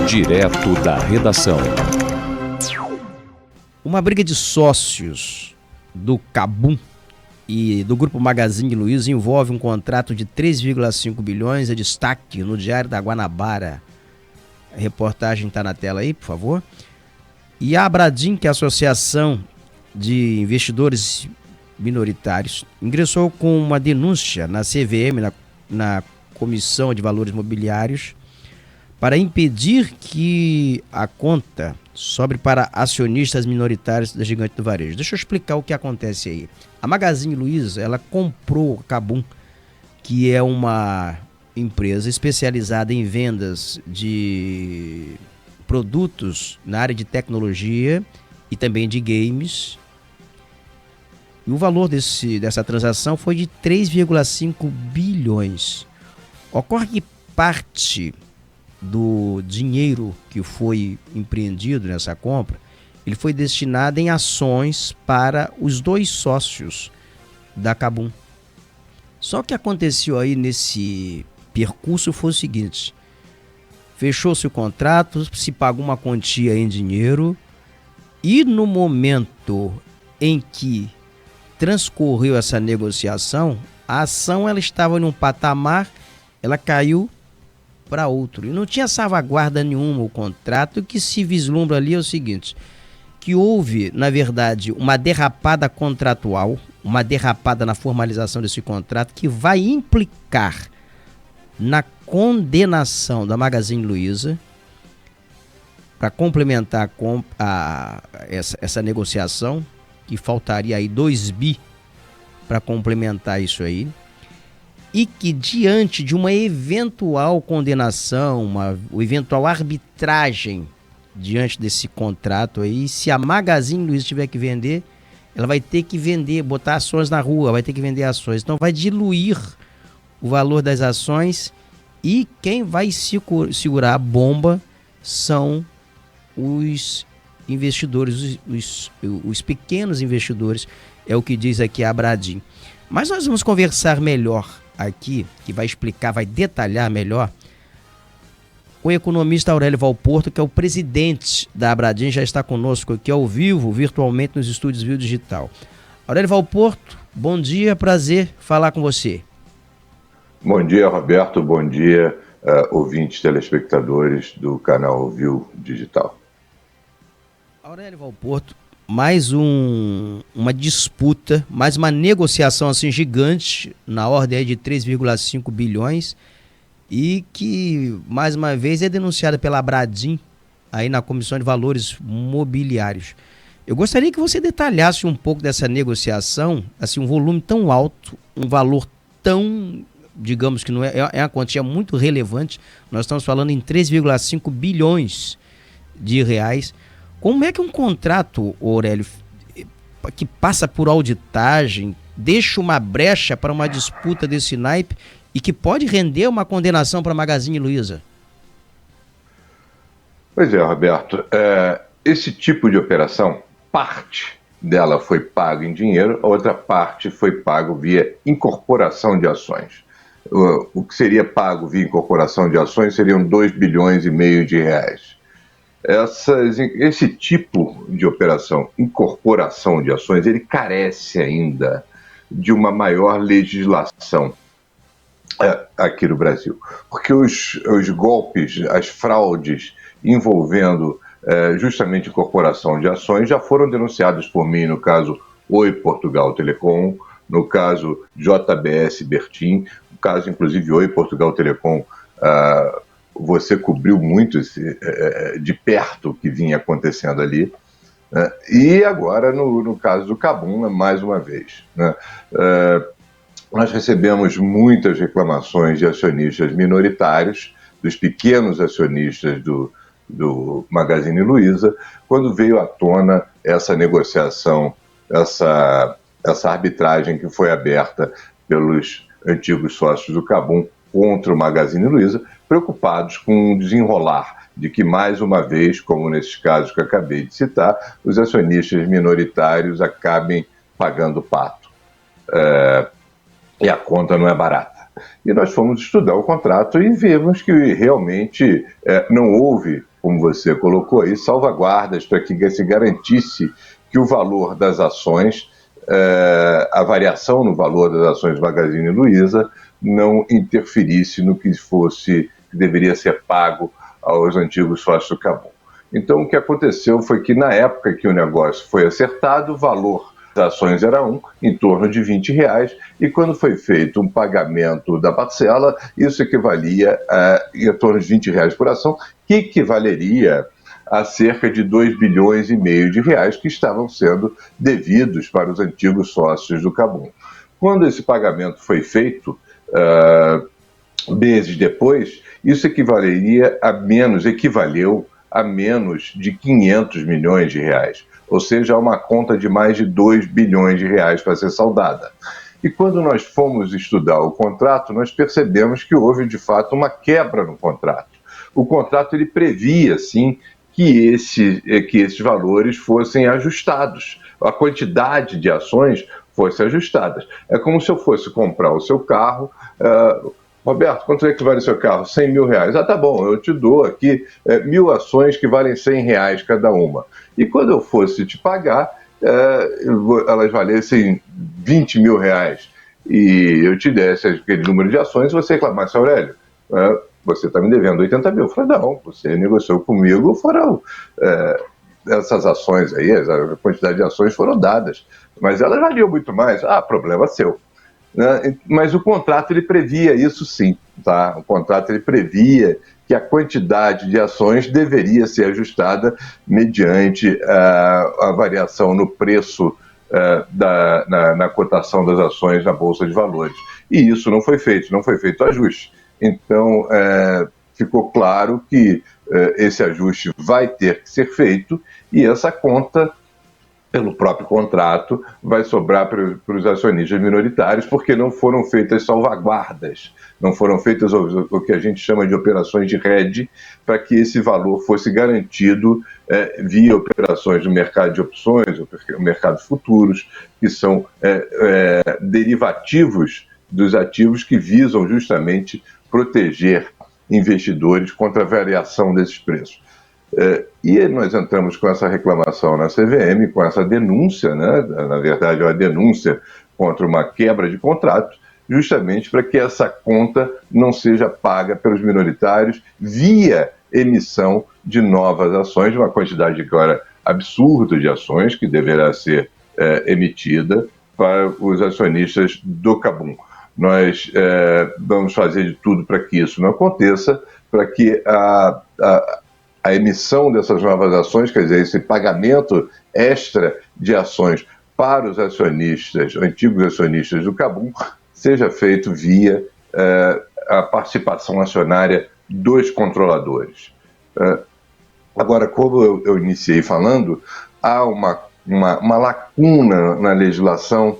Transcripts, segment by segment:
Direto da redação. Uma briga de sócios do KaBuM! E do Grupo Magazine Luiza envolve um contrato de 3,5 bilhões, é destaque no Diário da Guanabara. A reportagem está na tela aí, por favor. E a Abradim, que é a Associação de Investidores Minoritários, ingressou com uma denúncia na CVM, na Comissão de Valores Mobiliários, para impedir que a conta sobre para acionistas minoritários da Gigante do Varejo. Deixa eu explicar o que acontece aí. A Magazine Luiza, ela comprou a KaBuM!, que é uma empresa especializada em vendas de produtos na área de tecnologia e também de games. E o valor dessa transação foi de 3,5 bilhões. Ocorre que parte do dinheiro que foi empreendido nessa compra, ele foi destinado em ações para os dois sócios da KaBuM!. Só que aconteceu aí nesse percurso foi o seguinte: fechou-se o contrato, se pagou uma quantia em dinheiro e no momento em que transcorreu essa negociação, a ação ela estava em um patamar, ela caiu para outro. E não tinha salvaguarda nenhuma o contrato. O que se vislumbra ali é o seguinte, que houve, na verdade, uma derrapada contratual, uma derrapada na formalização desse contrato que vai implicar na condenação da Magazine Luiza para complementar essa negociação, que faltaria aí 2 bi para complementar isso aí. E que diante de uma eventual condenação, uma eventual arbitragem diante desse contrato aí, se a Magazine Luiza tiver que vender, ela vai ter que vender, botar ações na rua, vai ter que vender ações. Então vai diluir o valor das ações e quem vai segurar a bomba são os investidores, os pequenos investidores, é o que diz aqui a Abradim. Mas nós vamos conversar melhor aqui, que vai explicar, vai detalhar melhor, o economista Aurélio Valporto, que é o presidente da Abradim, já está conosco aqui ao vivo, virtualmente nos estúdios Viu Digital. Aurélio Valporto, bom dia, prazer falar com você. Bom dia, Roberto, bom dia, ouvintes, telespectadores do canal Viu Digital. Aurélio Valporto, mais uma disputa, mais uma negociação assim gigante, na ordem aí de 3,5 bilhões, e que, mais uma vez, é denunciada pela Abradim, aí na Comissão de Valores Mobiliários. Eu gostaria que você detalhasse um pouco dessa negociação, assim, um volume tão alto, um valor tão, digamos que não é uma quantia muito relevante, nós estamos falando em 3,5 bilhões de reais. Como é que um contrato, Aurélio, que passa por auditagem, deixa uma brecha para uma disputa desse naipe e que pode render uma condenação para a Magazine Luiza? Pois é, Roberto. Esse tipo de operação, parte dela foi paga em dinheiro, a outra parte foi pago via incorporação de ações. O que seria pago via incorporação de ações seriam 2,5 bilhões de reais. Esse tipo de operação, incorporação de ações, ele carece ainda de uma maior legislação aqui no Brasil. Porque os golpes, as fraudes envolvendo justamente incorporação de ações já foram denunciados por mim no caso Oi Portugal Telecom, no caso JBS Bertin, no caso inclusive Oi Portugal Telecom. Você cobriu muito de perto o que vinha acontecendo ali, né? E agora no caso do KaBuM!, mais uma vez, né? Nós recebemos muitas reclamações de acionistas minoritários, dos pequenos acionistas do Magazine Luiza, quando veio à tona essa negociação, essa arbitragem que foi aberta pelos antigos sócios do KaBuM! Contra o Magazine Luiza, preocupados com o desenrolar de que, mais uma vez, como nesses casos que eu acabei de citar, os acionistas minoritários acabem pagando o pato. E a conta não é barata. E nós fomos estudar o contrato e vimos que realmente não houve, como você colocou aí, salvaguardas para que se garantisse que o valor das ações, a variação no valor das ações do Magazine Luiza, não interferisse no que deveria ser pago aos antigos sócios do Cabum. Então, o que aconteceu foi que, na época que o negócio foi acertado, o valor das ações era em torno de R$ 20, e quando foi feito um pagamento da parcela, isso equivalia em torno de R$ 20 por ação, que equivaleria a cerca de 2,5 bilhões de reais que estavam sendo devidos para os antigos sócios do Cabum. Quando esse pagamento foi feito, meses depois, isso equivaleu a menos de 500 milhões de reais, ou seja, a uma conta de mais de 2 bilhões de reais para ser saldada. E quando nós fomos estudar o contrato, nós percebemos que houve, de fato, uma quebra no contrato. O contrato ele previa, sim, que esses valores fossem ajustados, a quantidade de ações fosse ajustada. É como se eu fosse comprar o seu carro. Roberto, quanto é que vale o seu carro? R$ 100 mil. Ah, tá bom, eu te dou aqui 1.000 ações que valem R$ 100 cada uma. E quando eu fosse te pagar, elas valessem R$ 20 mil, e eu te desse aquele número de ações, você reclamasse: Aurélio, você está me devendo 80 mil. Eu falei: não, você negociou comigo, foram essas ações aí, a quantidade de ações foram dadas, mas elas valiam muito mais. Problema seu. Mas o contrato ele previa isso, sim, tá? O contrato ele previa que a quantidade de ações deveria ser ajustada mediante a variação no preço na cotação das ações na Bolsa de Valores. E isso não foi feito ajuste. Então, ficou claro que esse ajuste vai ter que ser feito, e essa conta, pelo próprio contrato, vai sobrar para os acionistas minoritários, porque não foram feitas salvaguardas, não foram feitas o que a gente chama de operações de hedge, para que esse valor fosse garantido via operações no mercado de opções, o mercado de futuros, que são derivativos dos ativos que visam justamente proteger investidores contra a variação desses preços. E nós entramos com essa reclamação na CVM, com essa denúncia, né? Na verdade, é uma denúncia contra uma quebra de contrato, justamente para que essa conta não seja paga pelos minoritários via emissão de novas ações, uma quantidade agora absurda de ações que deverá ser emitida para os acionistas do Cabum. Nós vamos fazer de tudo para que isso não aconteça, para que a emissão dessas novas ações, quer dizer, esse pagamento extra de ações para os acionistas, antigos acionistas do Cabum, seja feito via a participação acionária dos controladores. Agora, como eu iniciei falando, há uma lacuna na legislação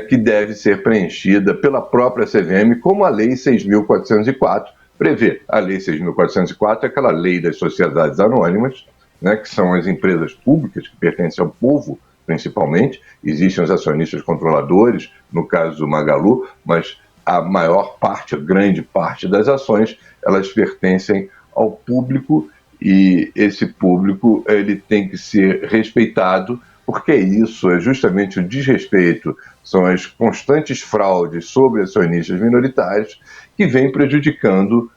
que deve ser preenchida pela própria CVM, como a Lei 6.404 prevê. A Lei 6.404 é aquela lei das sociedades anônimas, né, que são as empresas públicas que pertencem ao povo, principalmente. Existem os acionistas controladores, no caso do Magalu, mas a maior parte, a grande parte das ações, elas pertencem ao público, e esse público ele tem que ser respeitado, porque isso é justamente o desrespeito, são as constantes fraudes sobre acionistas minoritários que vêm prejudicando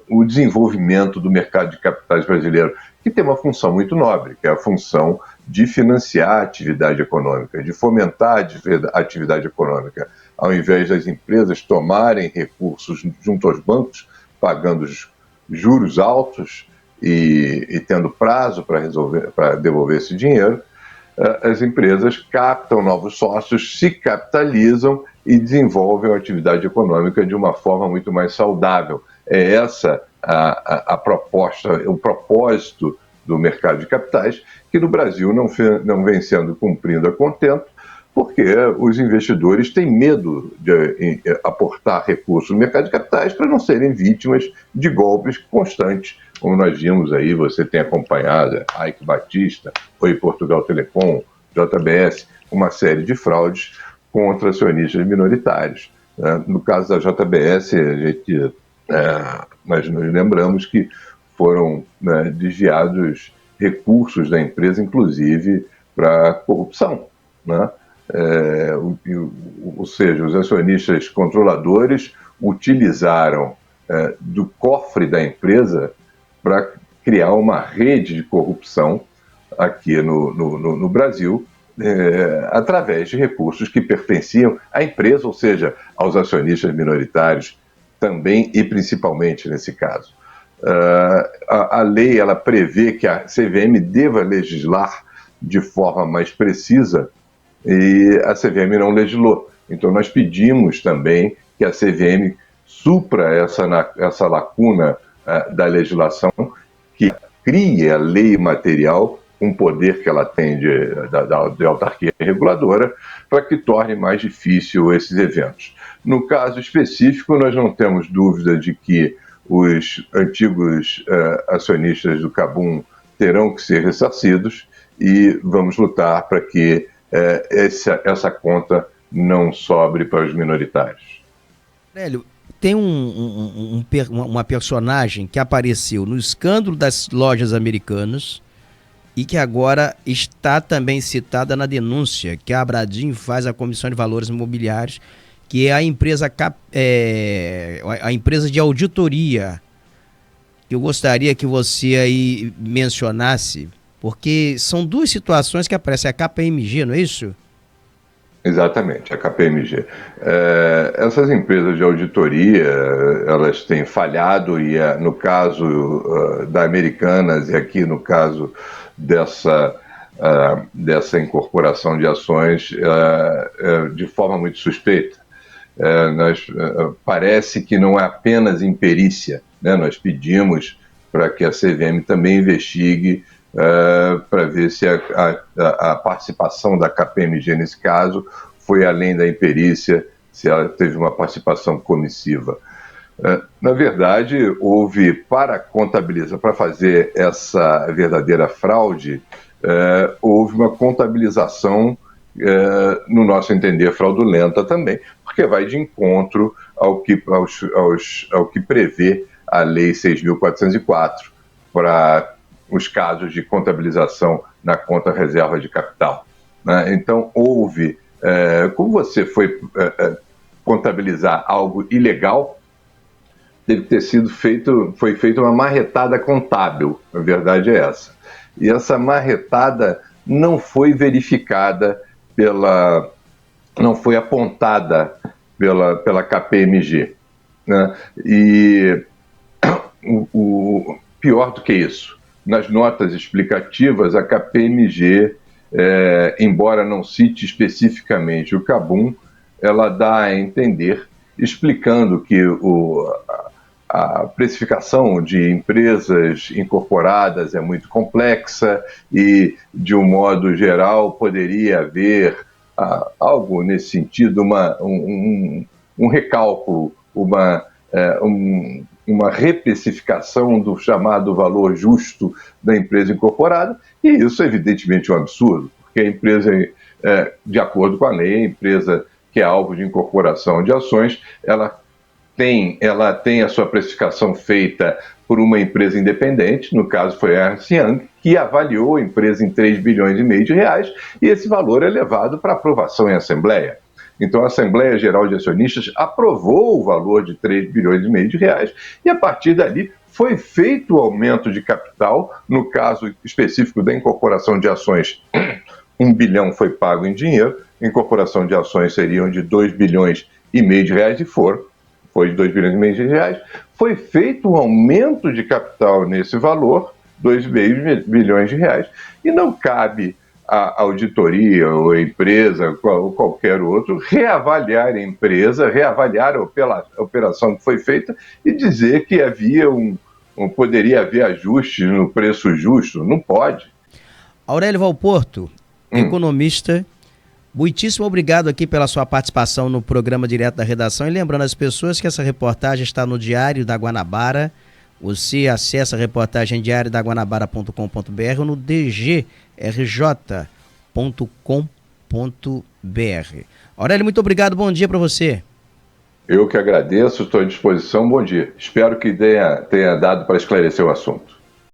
o desenvolvimento do mercado de capitais brasileiro, que tem uma função muito nobre, que é a função de financiar a atividade econômica, de fomentar a atividade econômica. Ao invés das empresas tomarem recursos junto aos bancos, pagando juros altos e tendo prazo para devolver esse dinheiro, as empresas captam novos sócios, se capitalizam e desenvolvem a atividade econômica de uma forma muito mais saudável. É essa a proposta, o propósito do mercado de capitais, que no Brasil não vem sendo cumprido a contento, porque os investidores têm medo de aportar recursos no mercado de capitais para não serem vítimas de golpes constantes, como nós vimos aí, você tem acompanhado, Eike Batista, Oi Portugal Telecom, JBS, uma série de fraudes contra acionistas minoritários. No caso da JBS, nós nos lembramos que foram desviados recursos da empresa, inclusive para corrupção, né? Ou seja, os acionistas controladores utilizaram do cofre da empresa para criar uma rede de corrupção aqui no Brasil, através de recursos que pertenciam à empresa, ou seja, aos acionistas minoritários também e principalmente nesse caso. A lei ela prevê que a CVM deva legislar de forma mais precisa e a CVM não legislou. Então nós pedimos também que a CVM supra essa lacuna da legislação, que crie a lei material com o poder que ela tem de autarquia reguladora, para que torne mais difícil esses eventos. No caso específico, nós não temos dúvida de que os antigos acionistas do Kabum terão que ser ressarcidos e vamos lutar para que essa conta não sobre para os minoritários. Aurélio, tem uma personagem que apareceu no escândalo das lojas americanas e que agora está também citada na denúncia que a Abradim faz à Comissão de Valores Imobiliários, que é a empresa de auditoria. Eu gostaria que você aí mencionasse, porque são duas situações que aparecem, a KPMG, não é isso? Exatamente, a KPMG. Essas empresas de auditoria, elas têm falhado e no caso da Americanas e aqui no caso dessa incorporação de ações de forma muito suspeita. Parece que não é apenas imperícia, né? Nós pedimos para que a CVM também investigue para ver se a participação da KPMG nesse caso foi além da imperícia, se ela teve uma participação comissiva. Na verdade, houve, para contabilizar, para fazer essa verdadeira fraude, houve uma contabilização, no nosso entender, fraudulenta também, porque vai de encontro ao que prevê a Lei 6.404 para os casos de contabilização na conta reserva de capital, né? Então, houve, como você foi contabilizar algo ilegal, teve que ter foi feita uma marretada contábil, a verdade é essa. E essa marretada não foi verificada não foi apontada pela KPMG, né? E o pior do que isso, nas notas explicativas, a KPMG, embora não cite especificamente o Kabum, ela dá a entender, explicando que a precificação de empresas incorporadas é muito complexa e, de um modo geral, poderia haver algo nesse sentido, um recálculo, uma reprecificação do chamado valor justo da empresa incorporada, e isso evidentemente é um absurdo, porque a empresa, de acordo com a lei, a empresa que é alvo de incorporação de ações, ela tem a sua precificação feita por uma empresa independente, no caso foi a Ernst Young, que avaliou a empresa em 3 bilhões e meio de reais, e esse valor é levado para aprovação em assembleia. Então a Assembleia Geral de Acionistas aprovou o valor de 3 bilhões e meio de reais, e a partir dali foi feito o aumento de capital, no caso específico da incorporação de ações, 1 bilhão foi pago em dinheiro, incorporação de ações seriam de 2 bilhões e meio de reais, e foi de 2 bilhões e meio de reais, foi feito um aumento de capital nesse valor, 2,5 bilhões de reais, e não cabe à auditoria ou à empresa ou qualquer outro reavaliar a empresa, reavaliar a operação que foi feita e dizer que poderia haver ajustes no preço justo. Não pode. Aurélio Valporto, economista, muitíssimo obrigado aqui pela sua participação no programa Direto da Redação, e lembrando às pessoas que essa reportagem está no Diário da Guanabara. Você acessa a reportagem diariodaguanabara.com.br ou no dgrj.com.br. Aurélio, muito obrigado, bom dia para você. Eu que agradeço, estou à disposição. Bom dia. Espero que tenha dado para esclarecer o assunto.